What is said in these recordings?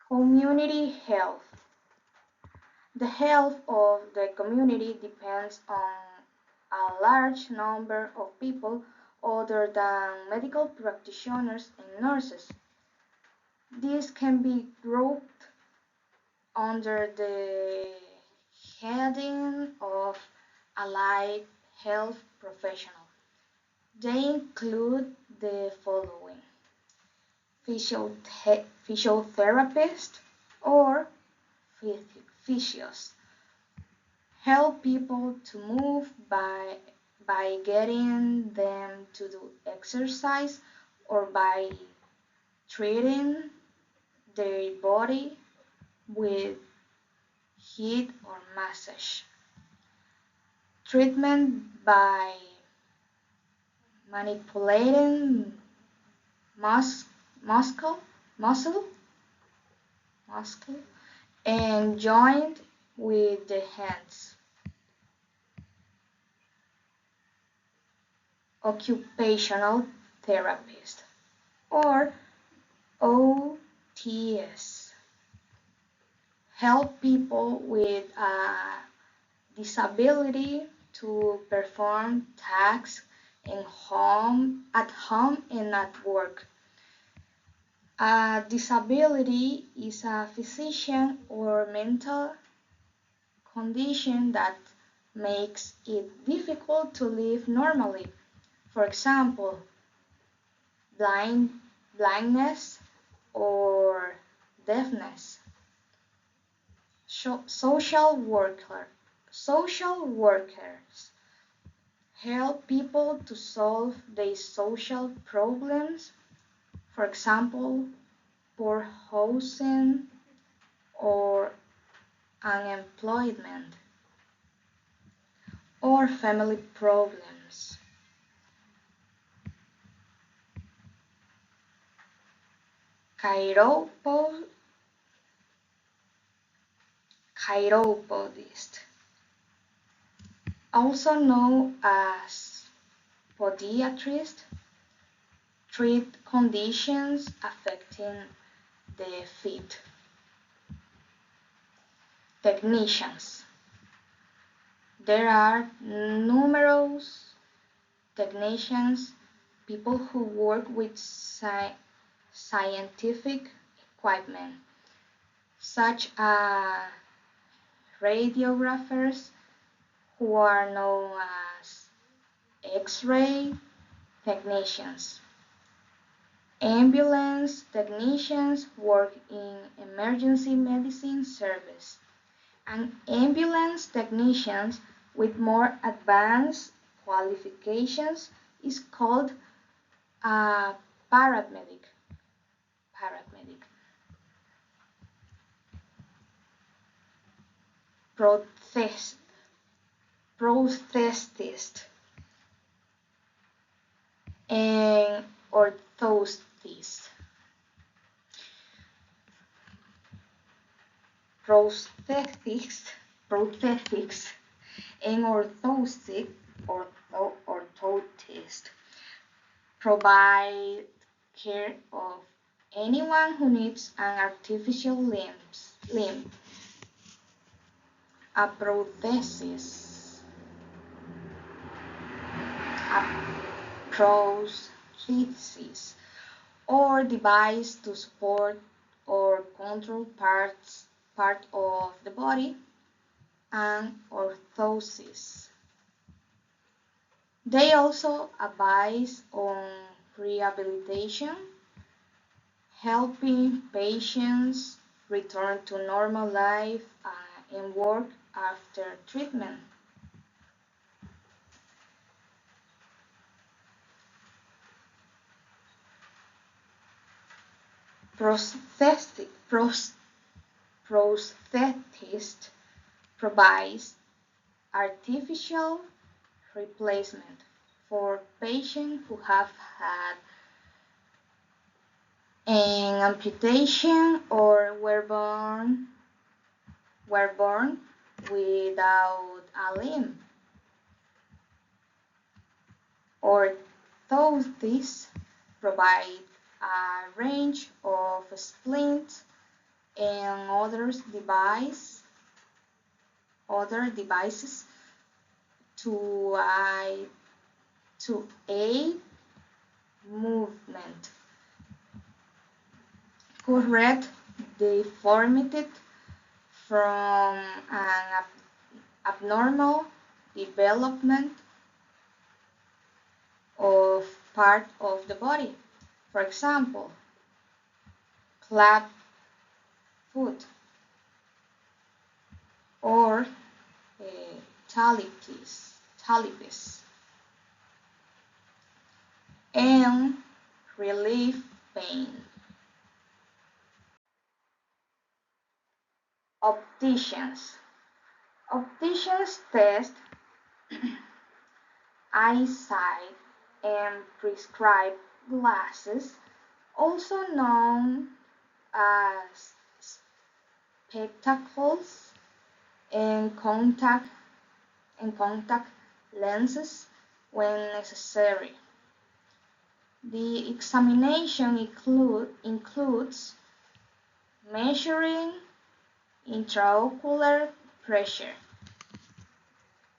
Community health. The health of the community depends on a large number of people other than medical practitioners and nurses. These can be grouped under the heading of allied health professionals. They include the following: physiotherapists or physios help people to move by getting them to do exercise or by treating their body with heat or massage. Treatment by manipulating mus- muscle, muscle, muscle, and joint with the hands. Occupational therapist or OTS help people with a disability to perform tasks at home and at work. A disability is a physical or mental condition that makes it difficult to live normally. For example, blindness or deafness. Social workers help people to solve their social problems, for example, poor housing or unemployment, or family problems. Chiropodist, also known as podiatrist, treat conditions affecting the feet. Technicians. There are numerous technicians, people who work with scientific equipment, such as radiographers, who are known as X-ray technicians. Ambulance technicians work in emergency medicine service, and ambulance technicians with more advanced qualifications is called a paramedic. Prothes- Prosthetist and orthotist. Prosthetics and orthotist provide care of anyone who needs an artificial limb. A prosthesis. A prosthesis or device to support or control part of the body, and orthosis. They also advise on rehabilitation, helping patients return to normal life and work after treatment. Prosthetist provides artificial replacement for patients who have had an amputation or were born without a limb. Orthotists provide a range of splints and other devices to aid movement, correct deformity from an abnormal development of part of the body. For example, club foot or talipes, and relief pain. Opticians. Opticians test eyesight and prescribe glasses, also known as spectacles and contact lenses when necessary. The examination includes measuring intraocular pressure,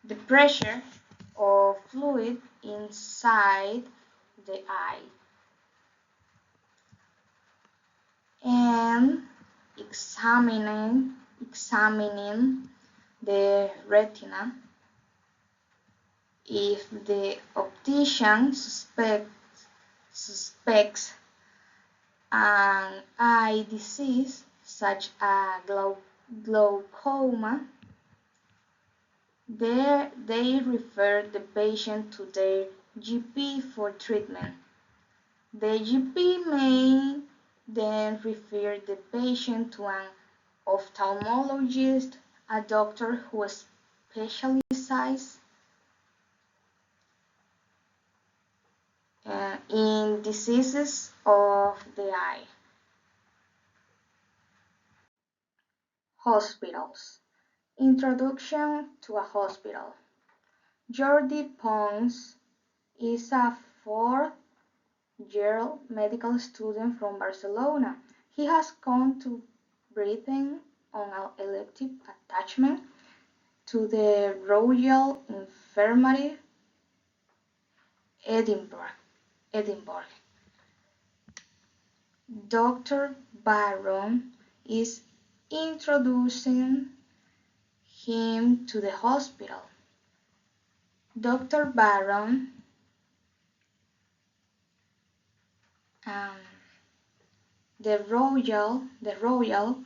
the pressure of fluid inside the eye, and examining the retina if the optician suspects an eye disease such as glaucoma. They refer the patient to their GP for treatment. The GP may then refer the patient to an ophthalmologist, a doctor who specializes in diseases of the eye. Hospitals. Introduction to a hospital. Jordi Pons is a fourth-year medical student from Barcelona. He has come to Britain on an elective attachment to the Royal Infirmary, Edinburgh. Dr. Barron is introducing him to the hospital. Dr. Barron the Royal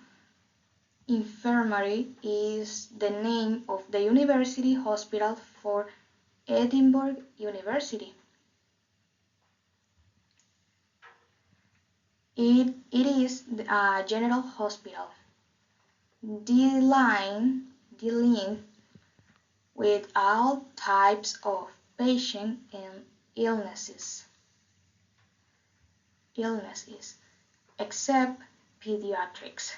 Infirmary is the name of the university hospital for Edinburgh University. It is a general hospital dealing with all types of patients and illnesses, except pediatrics.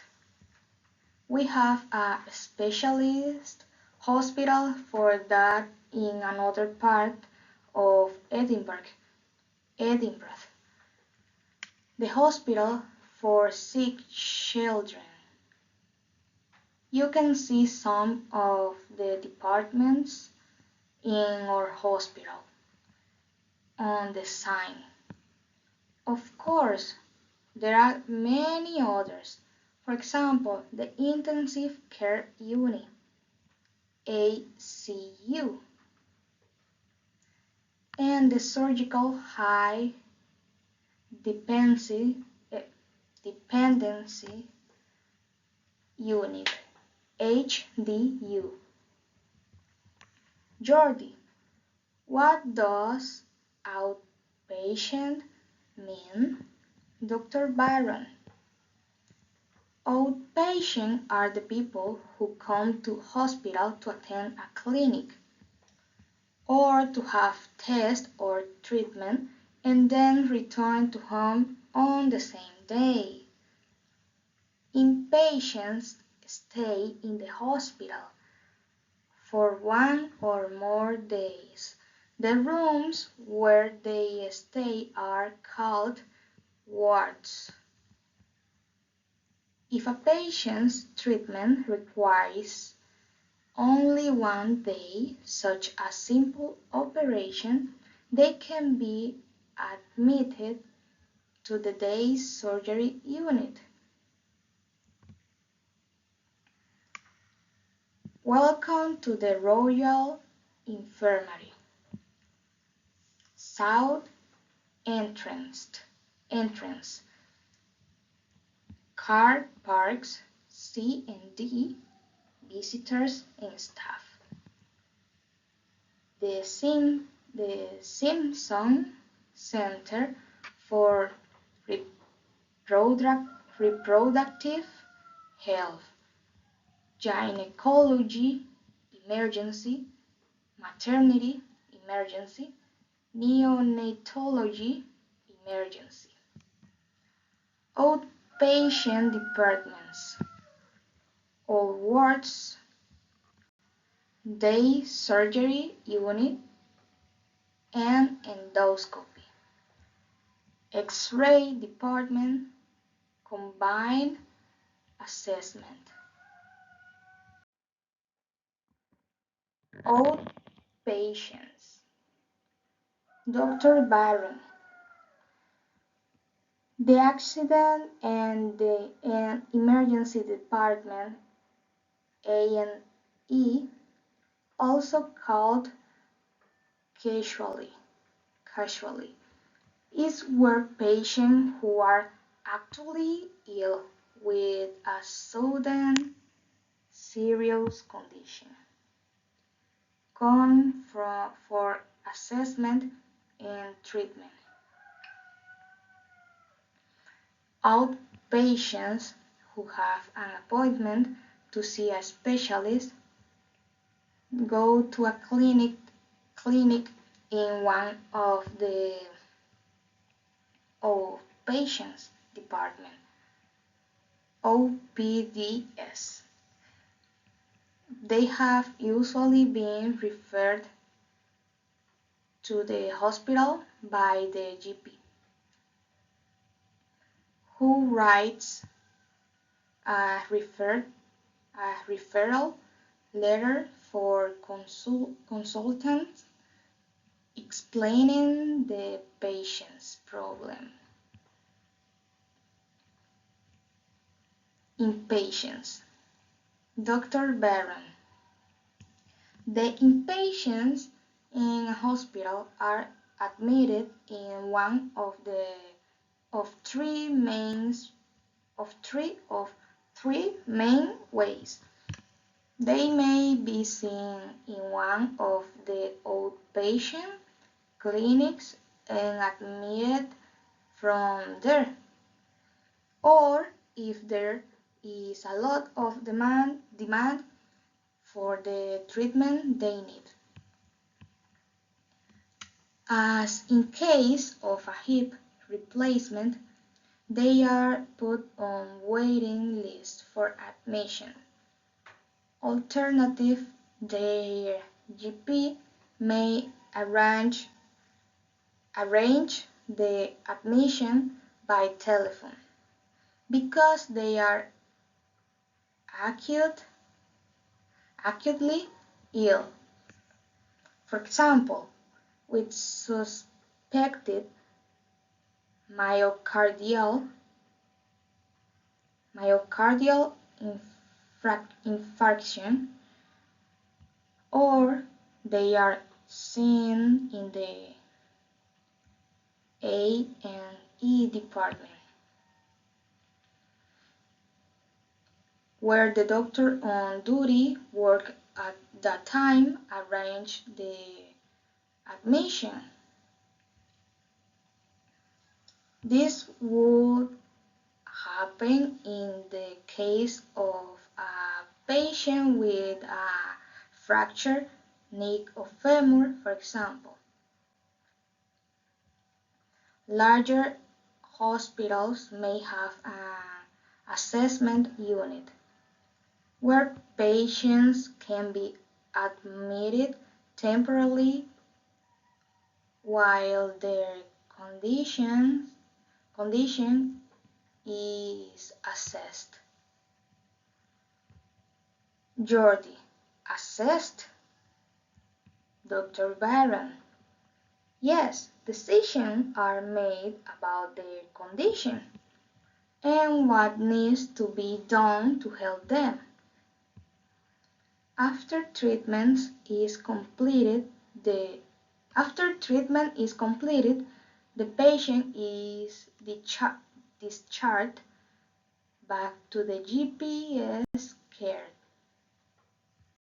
We have a specialist hospital for that in another part of Edinburgh. The hospital for sick children. You can see some of the departments in our hospital on the sign. Of course, there are many others. For example, the Intensive Care Unit, ACU, and the Surgical High Dependency Unit, HDU. Jordi, what does outpatient mean? Dr. Byron. Outpatients are the people who come to hospital to attend a clinic or to have tests or treatment and then return to home on the same day. Inpatients stay in the hospital for one or more days. The rooms where they stay are called wards. If a patient's treatment requires only one day, such as simple operation, they can be admitted to the day surgery unit. Welcome to the Royal Infirmary. South entrance. Car parks C and D, visitors and staff. The Simpson Center for Reproductive Health, Gynecology Emergency, Maternity Emergency, Neonatology Emergency. Outpatient departments, all wards, day surgery unit, and endoscopy. X-ray department, combined assessment. Outpatients. Dr. Byron. The accident and the emergency department, A&E, also called casualty, is where patients who are actually ill with a sudden serious condition come for assessment and treatment. Outpatients who have an appointment to see a specialist go to a clinic in one of the outpatients department, OPDS. They have usually been referred to the hospital by the GP, who writes a referral letter for consultants explaining the patient's problem. Inpatients. Dr. Barron. The inpatients in a hospital are admitted in one of three main ways. They may be seen in one of the outpatient clinics and admitted from there, or if there is a lot of demand for the treatment they need. As in case of a hip replacement, they are put on waiting list for admission. Alternative, their GP may arrange the admission by telephone because they are acutely ill. For example, with suspected myocardial infarction, or they are seen in the A&E department, where the doctor on duty work at that time arrange the admission. This would happen in the case of a patient with a fractured neck or femur, for example. Larger hospitals may have an assessment unit where patients can be admitted temporarily while their condition is assessed. Jordi. Assessed. Dr. Byron. Yes, decisions are made about their condition and what needs to be done to help them. After treatment is completed, the after treatment is completed, the patient is discharged back to the GPS care